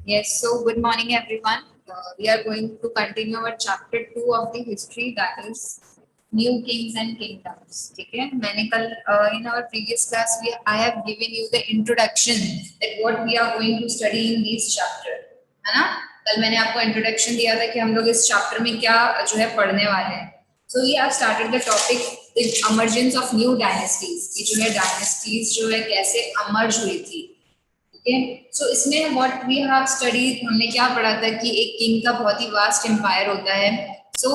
Yes, so good morning, everyone. We are going to continue our chapter 2 of the history, that is new kings and kingdoms. ठीक है, मैंने कल in our previous class I have given you the introduction that what we are going to study in this chapter, है ना? कल मैंने आपको introduction दिया था कि हम लोग इस chapter में क्या जो है पढ़ने वाले हैं. So we have started the topic the emergence of new dynasties. कि जो है dynasties जो है कैसे emerge हुई थी. ओके, सो इसमें व्हाट वी हैव स्टडीड, हमने क्या पढ़ा था कि एक किंग का बहुत ही वास्ट एम्पायर होता है. सो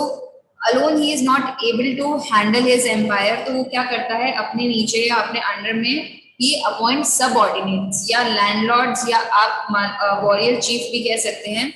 अलोन ही is not able to handle his empire, तो वो क्या करता है अपने नीचे या अपने अंडर में ही अपॉइंट सबऑर्डिनेट्स या लैंडलॉर्ड्स, या आप वॉरियर चीफ भी कह सकते हैं.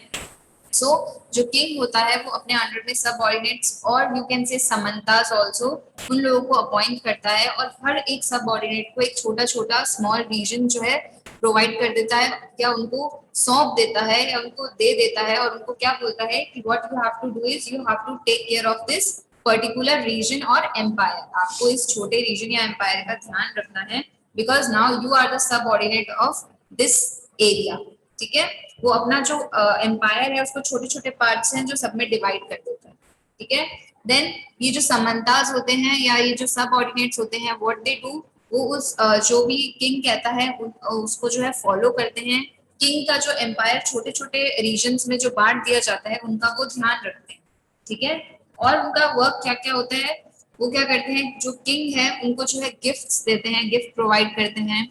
सो जो किंग होता है वो अपने अंडर में सबऑर्डिनेट्स और यू कैन से समंतास आल्सो, उन लोगों को अपॉइंट करता है और हर एक सबऑर्डिनेट को एक छोटा छोटा स्मॉल रीजन जो है प्रोवाइड कर देता है, क्या उनको सौंप देता है या उनको दे देता है, और उनको क्या बोलता है कि what you have to do is you have to take care of this particular region और एम्पायर. आपको इस छोटे रीजन या एम्पायर का ध्यान रखना है because now you are the subordinate of this area. ठीक है, वो अपना जो एम्पायर है उसको छोटे छोटे पार्ट्स हैं जो सब में डिवाइड कर देता है. ठीक है, देन ये जो समंताज होते हैं या ये जो सबऑर्डिनेट्स होते हैं व्हाट दे डू, वो उस जो भी किंग कहता है उसको जो है फॉलो करते हैं. किंग का जो एम्पायर छोटे छोटे रीजन्स में जो बांट दिया जाता है उनका वो ध्यान रखते हैं. ठीक है, और उनका वर्क क्या क्या होता है, वो क्या करते हैं, जो किंग है उनको जो है गिफ्ट्स देते हैं, गिफ्ट प्रोवाइड करते हैं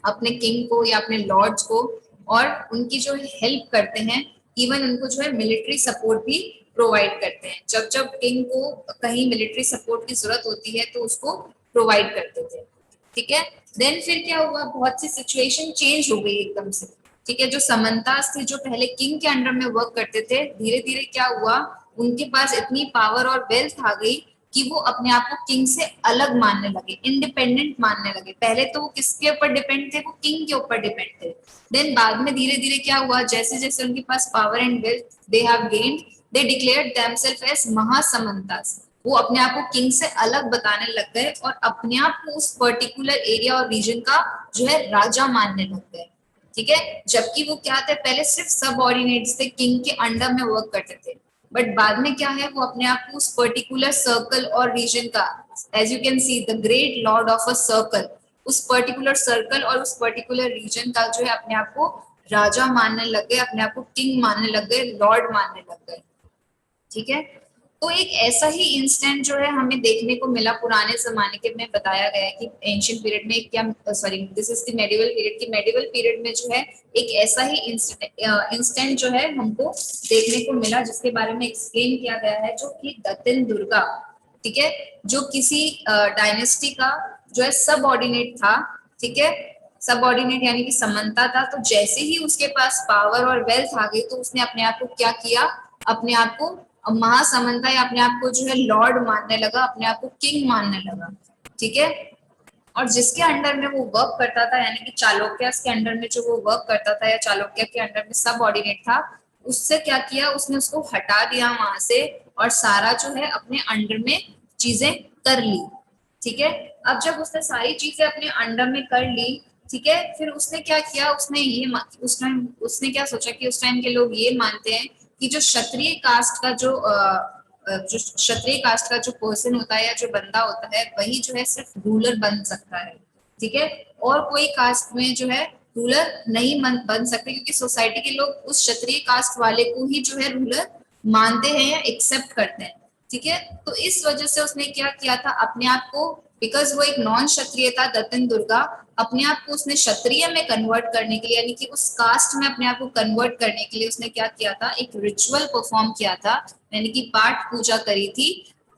अपने किंग को या अपने लॉर्ड्स को, और उनकी जो हेल्प करते हैं. इवन उनको जो है मिलिट्री सपोर्ट भी प्रोवाइड करते हैं. जब जब किंग को कहीं मिलिट्री सपोर्ट की जरूरत होती है तो उसको प्रोवाइड करते थे. ठीक है, देन फिर क्या हुआ, बहुत सी सिचुएशन चेंज हो गई एकदम से. ठीक है, जो समंतास थे जो पहले किंग के अंडर में वर्क करते थे, धीरे धीरे क्या हुआ, उनके पास इतनी पावर और वेल्थ आ गई कि वो अपने आप को किंग से अलग मानने लगे, इंडिपेंडेंट मानने लगे. पहले तो वो किसके ऊपर डिपेंड थे, वो किंग के ऊपर डिपेंड थे. देन बाद में धीरे धीरे क्या हुआ, जैसे जैसे उनके पास power and wealth they have gained, they declared themselves as महासमंतास. वो अपने आप को किंग से अलग बताने लग गए और अपने आप को उस पर्टिकुलर एरिया और रीजन का जो है राजा मानने लग गए. ठीक है, जबकि वो क्या थे, पहले सिर्फ सबऑर्डिनेट्स थे, किंग के अंडर में वर्क करते थे. बट बाद में क्या है, वो अपने आप को उस पर्टिकुलर सर्कल और रीजन का, as you can see the great lord of a circle, उस पर्टिकुलर सर्कल और उस पर्टिकुलर रीजन का जो है अपने आप को राजा मानने लग गए, अपने आप को किंग मानने लग गए, लॉर्ड मानने लग गए. ठीक है, तो एक ऐसा ही इंस्टेंट जो है हमें देखने को मिला पुराने जमाने के में. बताया गया है कि एंशियंट पीरियड में क्या, sorry this is the medieval period, की मेडिवल पीरियड में जो है एक ऐसा ही इंस्टेंट जो है हमको देखने को मिला जिसके बारे में एक्सप्लेन किया गया है, जो कि दत्तन दुर्गा. ठीक है, जो किसी डायनेस्टी का जो है सबऑर्डिनेट था. ठीक है, सबऑर्डिनेट यानी कि समंता था. तो जैसे ही उसके पास पावर और वेल्थ आ गई तो उसने अपने आप को क्या किया, अपने आप को महासमंता या अपने आप को जो है लॉर्ड मानने लगा, अपने आप को किंग मानने लगा. ठीक है, और जिसके अंडर में वो वर्क करता था यानी कि चालुक्य के अंडर में जो वो वर्क करता था या चालुक्य के अंडर में सब ऑर्डिनेट था, उससे क्या किया, उसने उसको हटा दिया वहां से और सारा जो है अपने अंडर में चीजें कर ली. ठीक है, अब जब उसने सारी चीजें अपने अंडर में कर ली, ठीक है, फिर उसने क्या किया, उसने ये उस टाइम उसने क्या सोचा कि उस टाइम के लोग ये मानते हैं कि जो क्षत्रिय कास्ट का जो क्षत्रिय कास्ट का जो पर्सन होता है या जो बंदा होता है वही जो है सिर्फ रूलर बन सकता है. ठीक है, और कोई कास्ट में जो है रूलर नहीं बन सकते, क्योंकि सोसाइटी के लोग उस क्षत्रिय कास्ट वाले को ही जो है रूलर मानते हैं या एक्सेप्ट करते हैं. ठीक है, तो इस वजह से उसने क्या किया था, अपने आप को, बिकॉज वो एक नॉन क्षत्रिय था दत्तन दुर्गा, अपने आप को उसने क्षत्रिय में कन्वर्ट करने के लिए यानी कि उस कास्ट में अपने आप को कन्वर्ट करने के लिए उसने क्या किया था, एक रिचुअल परफॉर्म किया था, यानी कि पाठ पूजा करी थी,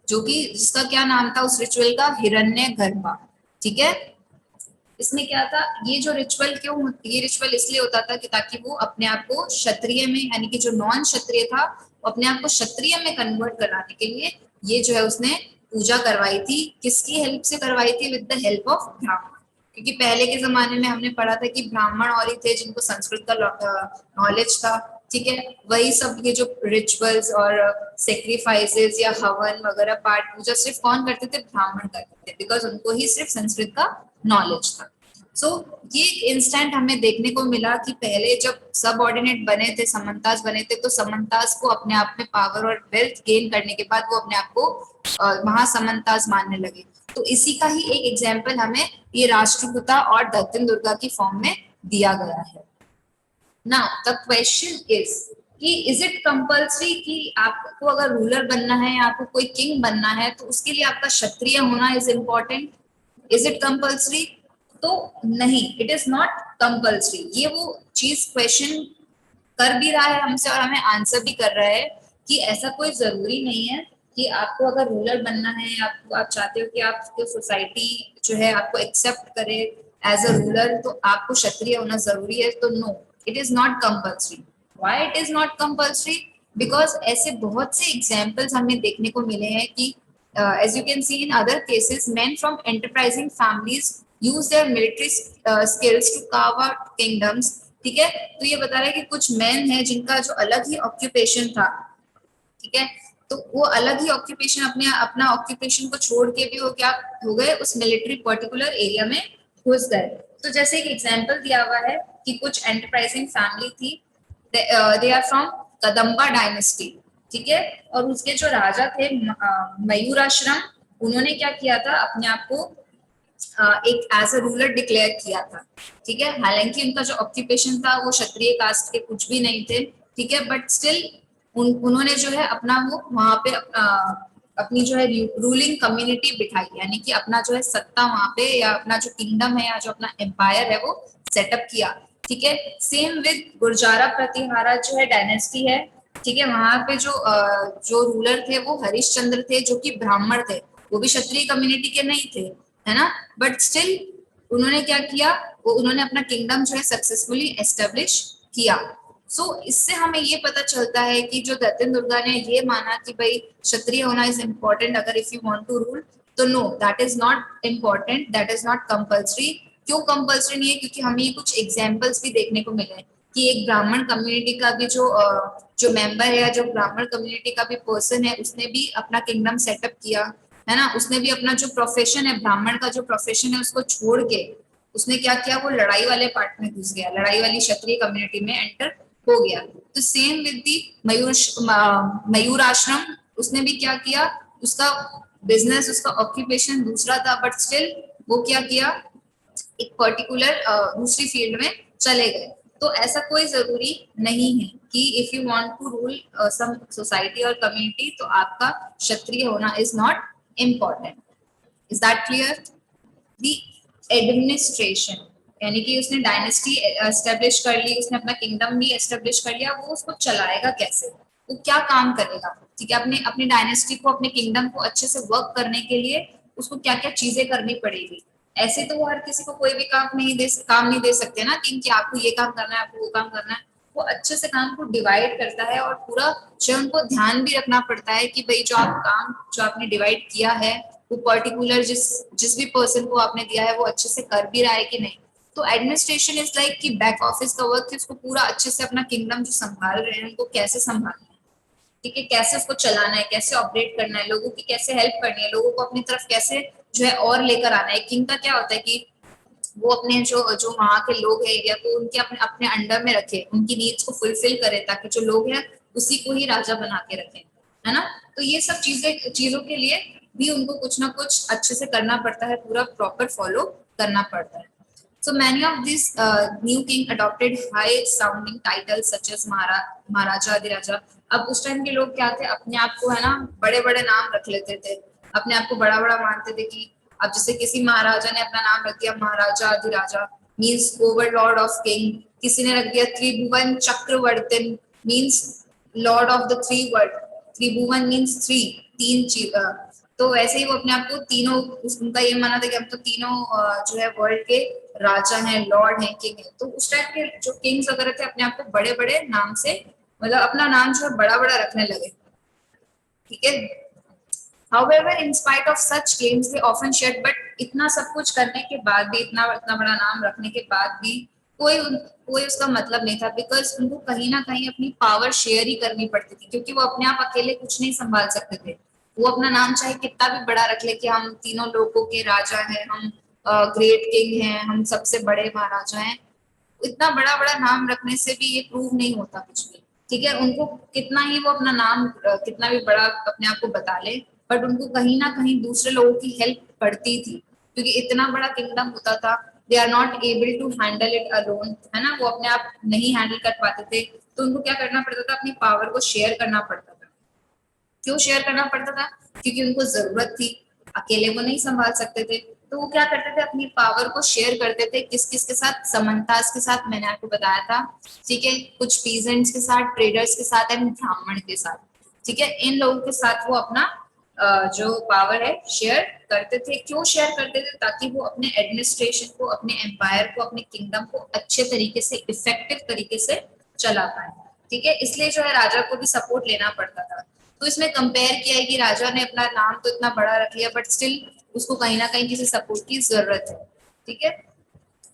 जो कि जिसका क्या नाम था उस रिचुअल का, हिरण्य गर्भा. ठीक है, इसमें क्या था, ये जो रिचुअल क्यों, ये रिचुअल इसलिए होता था कि ताकि वो अपने आप को क्षत्रिय में यानी कि जो नॉन क्षत्रिय था वो अपने आप को क्षत्रिय में कन्वर्ट कराने के लिए ये जो है उसने पूजा करवाई थी. किसकी हेल्प से करवाई थी, विद द हेल्प ऑफ ब्राह्मण. क्योंकि पहले के जमाने में हमने पढ़ा था कि ब्राह्मण और ही थे जिनको संस्कृत का नॉलेज था. ठीक है, वही सब ये जो रिचुअल्स और सेक्रीफाइसेस या हवन वगैरह पाठ पूजा सिर्फ कौन करते थे, ब्राह्मण करते थे, बिकॉज उनको ही सिर्फ संस्कृत का नॉलेज था. सो ये इंस्टेंट हमें देखने को मिला कि पहले जब सब ऑर्डिनेट बने थे, समंताज बने थे, तो समंताज को अपने आप में पावर और वेल्थ गेन करने के बाद वो अपने आप को महासमंताज मानने लगे। तो इसी का ही एक एग्जाम्पल हमें ये राष्ट्रकूटा और दत्तन दुर्गा की फॉर्म में दिया गया है। नाउ द क्वेश्चन इज कि इज इट कंपल्सरी कि आपको अगर रूलर बनना है या आपको कोई किंग बनना है तो उसके लिए आपका क्षत्रिय होना is important? Is it compulsory? तो नहीं, इट इज नॉट कंपल्सरी। ये वो चीज क्वेश्चन कर भी रहा है हमसे और हमें आंसर भी कर रहा है कि ऐसा कोई जरूरी नहीं है कि आपको अगर रूलर बनना है, आपको आप चाहते हो कि आपको सोसाइटी जो है आपको एक्सेप्ट करे एज अ रूलर, तो आपको क्षत्रिय होना जरूरी है। तो no, it is not compulsory. Why it is not compulsory? Because ऐसे बहुत से एग्जाम्पल्स हमें देखने को मिले हैं कि as you can see in other cases, men from enterprising families use their military skills to carve out kingdoms। ठीक है, तो ये बता रहा है कि कुछ मैन है जिनका जो अलग ही ऑक्यूपेशन था, ठीक है, तो वो अलग ही ऑक्यूपेशन अपने अपना ऑक्यूपेशन को छोड़ के भी वो क्या हो गए, उस मिलिट्री पर्टिकुलर एरिया में घुस गए। तो जैसे एक एग्जांपल दिया हुआ है कि कुछ एंटरप्राइजिंग फैमिली थी, they are from Kadamba dynasty, ठीक है, और उसके जो राजा थे मयूराश्रम, उन्होंने क्या किया था, अपने आप को एक एज अ रूलर डिक्लेयर किया था। ठीक है, हालांकि उनका जो ऑक्यूपेशन था वो क्षत्रिय कास्ट के कुछ भी नहीं थे, ठीक है, बट स्टिल उन्होंने जो है अपना वो वहां पे अपनी जो है रूलिंग कम्युनिटी बिठाई, यानी कि अपना जो है सत्ता वहां पे या अपना जो किंगडम है या जो अपना एम्पायर है वो सेटअप किया। ठीक है, सेम विद गुर्जारा प्रतिहारा जो है डायनेस्टी है, ठीक है, वहां पे जो रूलर थे वो हरिश्चंद्र थे, जो कि ब्राह्मण थे, वो भी क्षत्रिय कम्युनिटी के नहीं थे, है ना, बट स्टिल उन्होंने क्या किया, वो उन्होंने अपना किंगडम जो है सक्सेसफुली एस्टेब्लिश किया। सो इससे हमें ये पता चलता है कि जो दत्तन दुर्गा ने ये माना कि भाई क्षत्रिय होना इज इम्पोर्टेंट अगर if you want to rule, तो no, that is not important, that is not compulsory. क्यों कंपल्सरी नहीं है? क्योंकि हमें ये कुछ एग्जाम्पल्स भी देखने को मिले हैं कि एक ब्राह्मण कम्युनिटी का भी जो मेंबर है या जो ब्राह्मण कम्युनिटी का भी पर्सन है, उसने भी अपना किंगडम सेटअप किया, है ना, उसने भी अपना जो प्रोफेशन है, ब्राह्मण का जो प्रोफेशन है उसको छोड़ के उसने क्या किया, वो लड़ाई वाले पार्ट में घुस गया, लड़ाई वाली क्षत्रिय कम्युनिटी में एंटर हो गया। तो सेम विद दी मयूर आश्रम, उसने भी क्या किया, उसका बिजनेस, उसका ऑक्यूपेशन दूसरा था, बट स्टिल वो क्या किया, एक पर्टिकुलर दूसरी फील्ड में चले गए। तो ऐसा कोई जरूरी नहीं है कि if you want to rule some society और कम्युनिटी तो आपका क्षत्रिय होना is not important. Is that clear? The administration, यानी कि उसने डायनेस्टी एस्टेब्लिश कर ली, उसने अपना किंगडम भी एस्टेब्लिश कर लिया, वो उसको चलाएगा कैसे, वो क्या काम करेगा, ठीक है, अपने अपनी डायनेस्टी को, अपने किंगडम को अच्छे से वर्क करने के लिए उसको क्या क्या चीजें करनी पड़ेगी। ऐसे तो वो हर किसी को कोई भी काम नहीं दे सकते ना कि आपको ये काम करना है, आपको वो काम करना है। वो अच्छे से काम को डिवाइड करता है और पूरा जो उनको ध्यान भी रखना पड़ता है कि भाई जो आप काम जो आपने डिवाइड किया है वो पर्टिकुलर जिस जिस भी पर्सन को आपने दिया है वो अच्छे से कर भी रहा है कि नहीं। तो एडमिनिस्ट्रेशन इज लाइक कि बैक ऑफिस का वर्क है, उसको पूरा अच्छे से अपना किंगडम जो संभाल रहे हैं उनको कैसे संभालना है, ठीक है, कैसे उसको चलाना है, कैसे ऑपरेट करना है, लोगों की कैसे हेल्प करनी है, लोगों को अपनी तरफ कैसे जो है और लेकर आना है। किंग का क्या होता है कि वो अपने जो जो वहाँ के लोग हैं एरिया को उनके अपने अपने अंडर में रखे, उनकी नीड्स को फुलफिल करे, ताकि जो लोग हैं उसी को ही राजा बना के रखें, है ना। तो ये सब चीजों के लिए भी उनको कुछ ना कुछ अच्छे से करना पड़ता है, पूरा प्रॉपर फॉलो करना पड़ता है। So many of these new king adopted high sounding titles such as महाराजा अधिराजा। अब उस टाइम के लोग क्या थे, अपने आप को है ना बड़े बड़े नाम रख लेते थे, अपने आप को बड़ा बड़ा मानते थे कि अब जैसे किसी महाराजा ने अपना नाम रख दिया महाराजा अधिराजा, मीन्स ओवरलॉर्ड ऑफ किंग। किसी ने रख दिया त्रिभुवन चक्रवर्ती, means lord of the three world. त्रिभुवन मीन्स थ्री, तीन चीज। तो वैसे ही वो अपने आप को तीनों, उनका ये माना था कि हम तो तीनों जो है वर्ल्ड के राजा हैं, लॉर्ड हैं, किंग हैं। तो उस टाइप के जो किंग्स वगैरह थे अपने आप को बड़े बड़े नाम से, मतलब अपना नाम जो है बड़ा बड़ा रखने लगे, ठीक है। However, in spite of such claims, they often shared, but इतना सब कुछ करने के बाद भी, इतना इतना बड़ा नाम रखने के बाद भी कोई उसका मतलब नहीं था, बिकॉज उनको कहीं ना कहीं अपनी पावर शेयर ही करनी पड़ती थी, क्योंकि वो अपने आप अकेले कुछ नहीं संभाल सकते थे। वो अपना नाम चाहे कितना भी बड़ा रख ले कि हम तीनों लोगों के राजा हैं, हम ग्रेट किंग हैं, हम सबसे बड़े महाराजा हैं। इतना बड़ा बड़ा नाम रखने से भी ये प्रूव नहीं होता कुछ भी, ठीक है। उनको कितना ही वो अपना नाम कितना भी बड़ा अपने आप को बता ले, बट उनको कहीं ना कहीं दूसरे लोगों की हेल्प पड़ती थी, क्योंकि इतना बड़ा किंगडम होता था। They are not able to handle it alone, है ना, वो अपने आप नहीं हैंडल कर पाते थे, तो उनको क्या करना पड़ता था, अपनी पावर को शेयर करना पड़ता था। क्यों शेयर करना पड़ता था? क्योंकि उनको जरूरत थी, अकेले वो नहीं संभाल सकते थे, तो वो क्या करते थे, अपनी पावर को शेयर करते थे। किस किस के साथ? समंतास के साथ, मैंने आपको बताया था, ठीक है, कुछ पीजेंट्स के साथ, ट्रेडर्स के साथ एंड ब्राह्मण के साथ, ठीक है। इन लोगों के साथ वो अपना जो पावर है शेयर करते थे। क्यों शेयर करते थे? ताकि वो अपने एडमिनिस्ट्रेशन को, अपने एम्पायर को, अपने किंगडम को अच्छे तरीके से, इफेक्टिव तरीके से चला पाए, ठीक है। इसलिए जो है राजा को भी सपोर्ट लेना पड़ता था। तो इसमें कंपेयर किया है कि राजा ने अपना नाम तो इतना बड़ा रख लिया, बट स्टिल उसको कहीं ना कहीं किसी सपोर्ट की जरूरत है, ठीक है।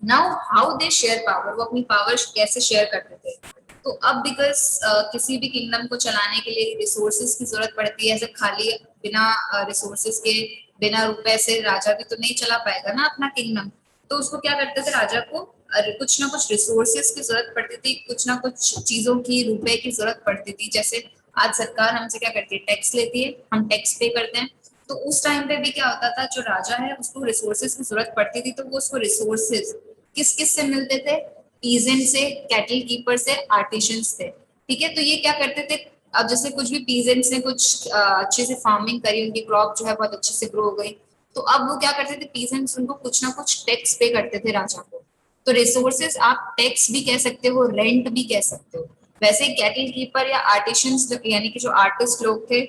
Now how they share power, वो अपनी पावर कैसे शेयर करते थे? तो अब बिकॉज किसी भी किंगडम को चलाने के लिए रिसोर्सेज की जरूरत पड़ती है, ऐसे खाली बिना रिसोर्सेज के, बिना रुपए से राजा भी तो नहीं चला पाएगा ना अपना किंगडम। तो उसको क्या करते थे, राजा को कुछ ना कुछ रिसोर्सेज की जरूरत पड़ती थी, कुछ ना कुछ चीजों की, रुपए की जरूरत पड़ती थी। जैसे आज सरकार हमसे क्या करती है, टैक्स लेती है, हम टैक्स पे करते हैं। तो उस टाइम पे भी क्या होता था, जो राजा है उसको रिसोर्सेज की जरूरत पड़ती थी, तो वो उसको रिसोर्सेज किस किस से मिलते थे? पीजेंट से, कैटल कीपर से, आर्टिशियंस से, ठीक है। तो ये क्या करते थे, अब जैसे कुछ भी पीजेंट्स ने कुछ अच्छे से फार्मिंग करी, उनकी क्रॉप जो है बहुत अच्छे से ग्रो हो गई, तो अब वो क्या करते थे, पीजेंट्स उनको कुछ ना कुछ टैक्स पे करते थे राजा को। तो रिसोर्सेज आप टैक्स भी कह सकते हो, रेंट भी कह सकते हो। वैसे कैटल कीपर या आर्टिशियंस यानी कि जो आर्टिस्ट लोग थे,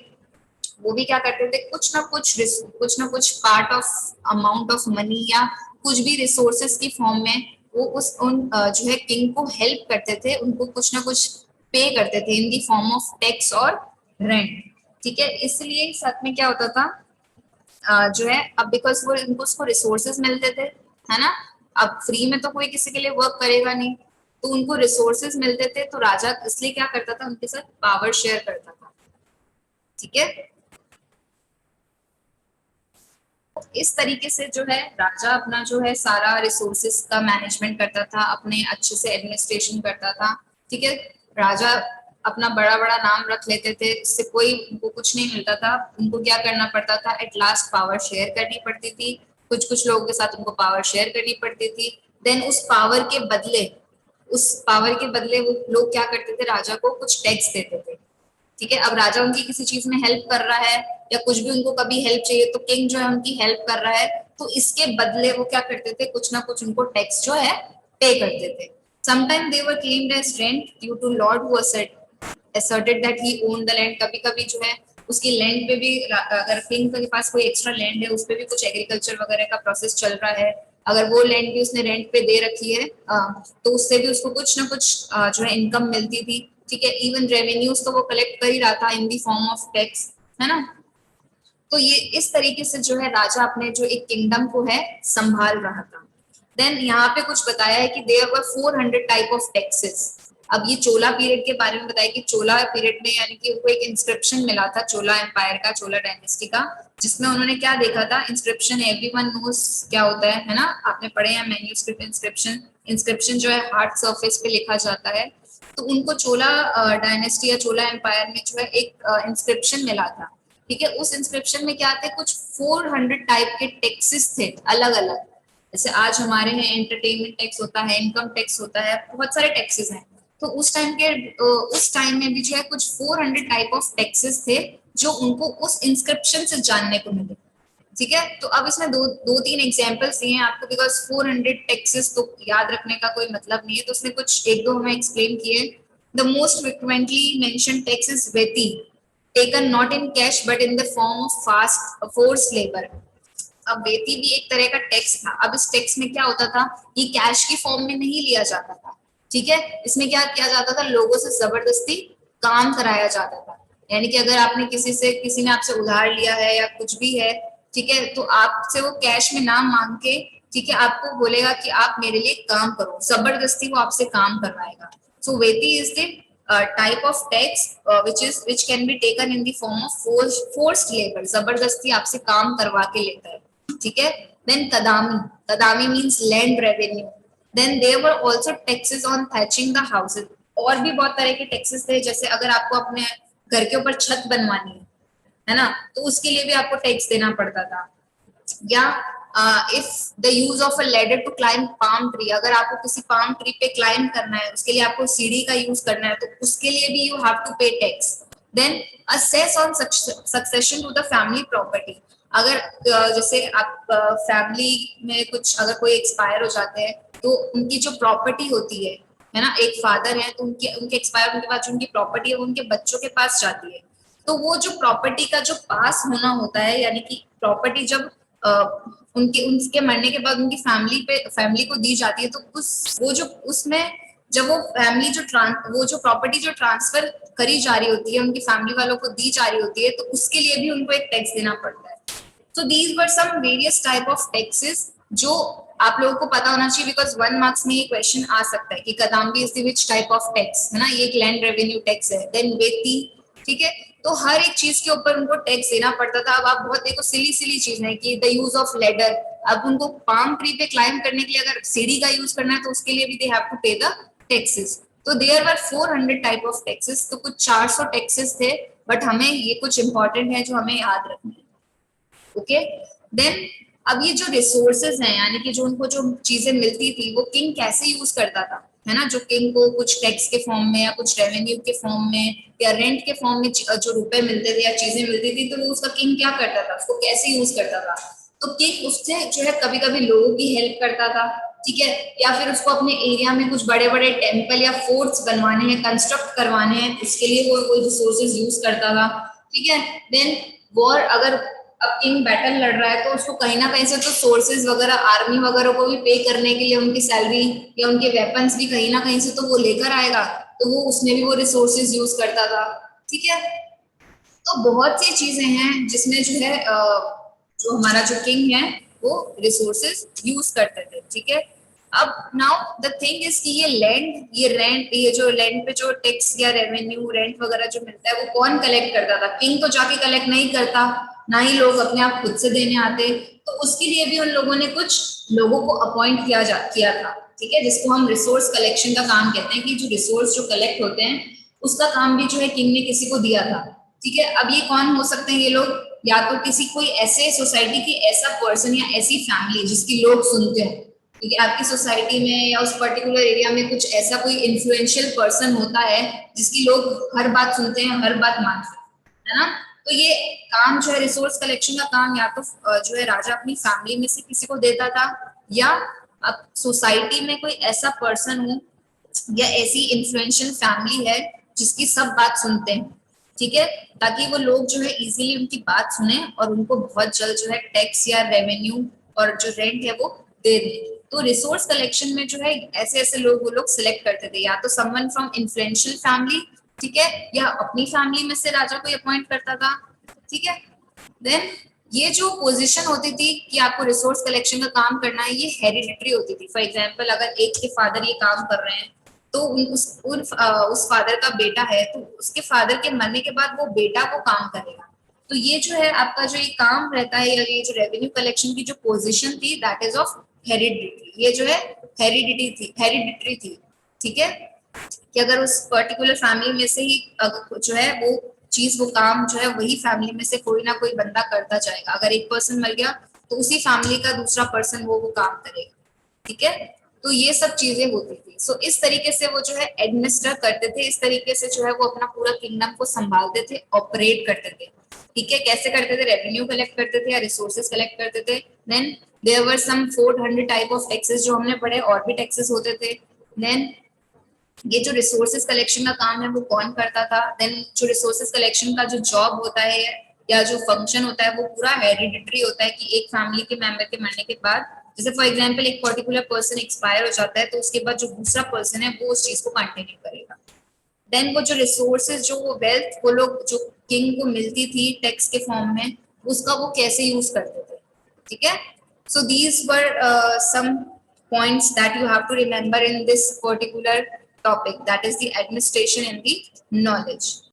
वो भी क्या करते थे, कुछ ना कुछ part of amount of money या कुछ भी रिसोर्सेस की फॉर्म में वो जो है किंग को हेल्प करते थे, उनको कुछ ना कुछ पे करते थे इन दी फॉर्म ऑफ टैक्स और रेंट, ठीक है। इसलिए साथ में क्या होता था, जो है अब बिकॉज वो उनको उसको रिसोर्सेज मिलते थे, है ना। अब फ्री में तो कोई किसी के लिए वर्क करेगा नहीं, तो उनको रिसोर्सेज मिलते थे, तो राजा इसलिए क्या करता था, उनके साथ पावर शेयर करता था, ठीक है। इस तरीके से जो है राजा अपना जो है सारा रिसोर्सेस का मैनेजमेंट करता था, अपने अच्छे से एडमिनिस्ट्रेशन करता था, ठीक है। राजा अपना बड़ा बड़ा नाम रख लेते थे, इससे कोई उनको कुछ नहीं मिलता था। उनको क्या करना पड़ता था, एट लास्ट पावर शेयर करनी पड़ती थी, कुछ कुछ लोगों के साथ उनको पावर शेयर करनी पड़ती थी। देन उस पावर के बदले वो लोग क्या करते थे, राजा को कुछ टैक्स देते थे, ठीक है। अब राजा उनकी किसी चीज में हेल्प कर रहा है या कुछ भी उनको कभी हेल्प चाहिए, तो किंग जो है उनकी हेल्प कर रहा है, तो इसके बदले वो क्या करते थे, कुछ ना कुछ उनको टैक्स जो है पे करते थे। Sometime they were claimed as rent due to lord who asserted that he owned the land। कभी कभी जो है उसकी लैंड पे भी, अगर किंग के पास कोई एक्स्ट्रा लैंड है, उस पे भी कुछ एग्रीकल्चर वगैरह का प्रोसेस चल रहा है, अगर वो लैंड भी उसने रेंट पे दे रखी है, तो उससे भी उसको कुछ ना कुछ जो है इनकम मिलती थी, ठीक है। इवन रेवेन्यूज तो वो कलेक्ट कर ही रहा था इन दी फॉर्म ऑफ टैक्स, है ना। तो ये इस तरीके से जो है राजा अपने जो एक किंगडम को है संभाल रहा था। देन यहाँ पे कुछ बताया है कि there were 400 type of taxes. अब ये चोला पीरियड के बारे में बताया कि चोला पीरियड में यानी कि उनको एक इंस्क्रिप्शन मिला था चोला एम्पायर का, चोला डायनेस्टी का, जिसमें उन्होंने क्या देखा था, इंस्क्रिप्शन एवरीवन नोस क्या होता है ना, आपने पढ़े हैं मैन्यूस्क्रिप्ट इंस्क्रिप्शन। इंस्क्रिप्शन जो है हार्ड सरफेस पे लिखा जाता है। तो उनको चोला डायनेस्टी या चोला एम्पायर में जो है एक इंस्क्रिप्शन मिला था, ठीक है। उस इंस्क्रिप्शन में क्या थे, कुछ 400 टाइप के टैक्सेस थे अलग अलग। जैसे आज हमारे यहाँ एंटरटेनमेंट टैक्स होता है, इनकम टैक्स होता है, बहुत सारे टैक्सेस हैं। तो उस टाइम में भी जो है कुछ 400 टाइप ऑफ टैक्सेस थे जो उनको उस इंस्क्रिप्शन से जानने को मिले, ठीक है। तो अब इसमें दो तीन एग्जांपल्स दिए हैं आपको, बिकॉज 400 टैक्सेस तो याद रखने का कोई मतलब नहीं है, तो उसने कुछ एक दो हमें एक्सप्लेन किए। The most frequently mention tax is vetti, taken not in cash but in the form of fast force labour. अब वेती भी एक तरह का टैक्स था। अब इस टैक्स में क्या होता था, ये कैश की फॉर्म में नहीं लिया जाता था, ठीक है। इसमें क्या किया जाता था, लोगों से जबरदस्ती काम कराया जाता था। यानी कि अगर आपने किसी ने आपसे उधार लिया है या कुछ भी है, ठीक है, तो आपसे वो कैश में ना मांग के, ठीक है, आपको बोलेगा कि आप मेरे लिए काम करो, जबरदस्ती वो आपसे काम करवाएगा। So vetti is the type of tax which can be taken in the form of forced labor, जबरदस्ती आपसे काम करवा के लेता है। ठीक है। Then kadami, kadami means land revenue. Then there were also taxes on thatching the houses, और भी बहुत तरह के टैक्सेस थे, जैसे अगर आपको अपने घर के ऊपर छत बनवानी है ना, तो उसके लिए भी आपको टैक्स देना पड़ता था। या if the use of a ladder to climb palm tree, अगर आपको किसी पाम ट्री पे क्लाइंब करना है, उसके लिए आपको सीढ़ी का यूज करना है, तो उसके लिए भी you have to pay tax. Then a cess on succession to the family property, अगर जैसे आप फैमिली में कुछ अगर कोई एक्सपायर हो जाते हैं, तो उनकी जो प्रॉपर्टी होती है ना, एक फादर है तो उनके उनके एक्सपायर होने के बाद जो उनकी प्रॉपर्टी है वो उनके बच्चों के पास जाती है। तो वो जो प्रॉपर्टी का जो पास होना होता है, यानी कि प्रॉपर्टी जब उनके उनके मरने के बाद उनकी फैमिली को दी जाती है, तो उस वो जो उसमें जब वो फैमिली वो जो प्रॉपर्टी जो ट्रांसफर करी जा रही होती है, उनकी फैमिली वालों को दी जा रही होती है, तो उसके लिए भी उनको एक टैक्स देना पड़ता है। So these were some various type of taxes जो आप लोगों को पता होना चाहिए, बिकॉज 1 मार्क्स में ये क्वेश्चन आ सकता है कि Kidambi is the which type of tax, है ना, ये एक लैंड रेवेन्यू टैक्स है। देन वेती, ठीक है। तो हर एक चीज के ऊपर उनको टैक्स देना पड़ता था। अब आप बहुत देखो सिली सिली चीज है कि द यूज ऑफ लेडर, अब उनको पाम ट्री पे क्लाइंब करने के लिए अगर सीढ़ी का यूज करना है, तो उसके लिए भी they have to pay the taxes. तो there were 400 type of taxes, तो कुछ 400 टैक्सेस थे, बट हमें ये कुछ इंपॉर्टेंट है जो हमें याद रखना है। ओके। देन अब ये जो रिसोर्सेज हैं, यानी कि जो उनको जो चीजें मिलती थी, वो किंग कैसे यूज करता था, है ना, जो किंग को कुछ टैक्स के फॉर्म में या कुछ रेवेन्यू के फॉर्म में या रेंट के फॉर्म में जो रुपए मिलते थे या चीजें मिलती थी, तो वो उसका किंग क्या करता था, उसको कैसे यूज करता था। तो किंग उससे जो है कभी कभी लोगों की हेल्प करता था, ठीक है, या फिर उसको अपने एरिया में कुछ बड़े बड़े टेम्पल या फोर्ट्स बनवाने हैं, कंस्ट्रक्ट करवाने हैं, उसके लिए वो रिसोर्सेज यूज करता था, ठीक है। देन वॉर, अगर अब किंग बैटल लड़ रहा है, तो उसको कहीं ना कहीं से तो सोर्सेज वगैरह, आर्मी वगैरह को भी पे करने के लिए उनकी सैलरी या उनके वेपन्स भी कहीं ना कहीं से तो वो लेकर आएगा, तो वो उसने भी वो रिसोर्सेज यूज करता था, ठीक है। तो बहुत सी चीजें हैं जिसमें जो है जो हमारा जो किंग है वो रिसोर्सेज यूज करते थे, ठीक है। अब नाउ द थिंग इज कि ये लैंड, ये रेंट, ये जो लैंड पे जो टैक्स या रेवेन्यू रेंट वगैरह जो मिलता है, वो कौन कलेक्ट करता था? किंग तो जाके कलेक्ट नहीं करता, ना ही लोग अपने आप खुद से देने आते। तो उसके लिए भी उन लोगों ने कुछ लोगों को अपॉइंट किया था, ठीक है, जिसको हम रिसोर्स कलेक्शन का काम कहते हैं, कि जो रिसोर्स जो कलेक्ट होते हैं उसका काम भी जो है किंग ने किसी को दिया था, ठीक है। अब ये कौन हो सकते हैं ये लोग? या तो किसी कोई ऐसे सोसाइटी की ऐसा पर्सन या ऐसी फैमिली जिसकी लोग सुनते हैं, ठीक है, आपकी सोसाइटी में या उस पर्टिकुलर एरिया में कुछ ऐसा कोई इन्फ्लुएंशियल पर्सन होता है जिसकी लोग हर बात सुनते हैं, हर बात मानते हैं, है ना। तो ये काम जो है रिसोर्स कलेक्शन का काम, या तो जो है राजा अपनी फैमिली में से किसी को देता था, या अब सोसाइटी में कोई ऐसा पर्सन हो या ऐसी इन्फ्लुएंशियल फैमिली है जिसकी सब बात सुनते हैं, ठीक है, ताकि वो लोग जो है इजीली उनकी बात सुने और उनको बहुत जल्द जो है टैक्स या रेवेन्यू और जो रेंट है वो दे दें। तो रिसोर्स कलेक्शन में जो है ऐसे ऐसे लोग वो लोग सिलेक्ट करते थे, या तो समवन फ्रॉम इन्फ्लुएंशियल फैमिली, ठीक है, या अपनी फैमिली में से राजा को अपॉइंट करता था, ठीक है। देन ये जो पोजीशन होती थी कि आपको रिसोर्स कलेक्शन का काम करना है, ये हेरिडिटरी होती थी। फॉर एग्जांपल अगर एक के फादर ये काम कर रहे हैं, तो उस फादर का बेटा है, तो उसके फादर के मरने के बाद वो बेटा वो काम करेगा। तो ये जो है आपका जो ये काम रहता है, या ये जो रेवेन्यू कलेक्शन की जो पोजीशन थी, दैट इज ऑफ हेरिडिटरी। ये जो है हेरिडिटरी थी, ठीक है, कि अगर उस पर्टिकुलर फैमिली में से ही जो है वो चीज वो काम जो है वही फैमिली में से कोई ना कोई बंदा करता जाएगा। अगर एक पर्सन मर गया तो उसी फैमिली का दूसरा पर्सन वो काम करेगा, ठीक है। तो ये सब चीजें होती थी। सो इस तरीके से वो जो है एडमिनिस्टर करते थे, इस तरीके से जो है वो अपना पूरा किंगडम को संभालते थे, ऑपरेट करते थे, ठीक है। कैसे करते थे? रेवेन्यू कलेक्ट करते थे या रिसोर्सेज कलेक्ट करते थे। Then there were some 400 type of taxes जो हमने पढ़े, और भी टैक्सेस होते थे। देन ये जो रिसोर्सेज कलेक्शन का काम है वो कौन करता था? देन जो रिसोर्सेज कलेक्शन का जो जॉब होता है या जो फंक्शन होता है वो पूरा हेरिडिटरी होता है, कि एक फैमिली के मेंबर के मरने के बाद, जैसे फॉर एग्जांपल एक पर्टिकुलर पर्सन एक्सपायर हो जाता है, तो उसके बाद जो दूसरा पर्सन है वो उस चीज को कंटिन्यू करेगा। देन वो जो रिसोर्सेज जो वो वेल्थ वो लोग जो किंग को मिलती थी टैक्स के फॉर्म में, उसका वो कैसे यूज करते थे, ठीक है। So these were some points that you have to remember in this particular topic, that is the administration and the knowledge.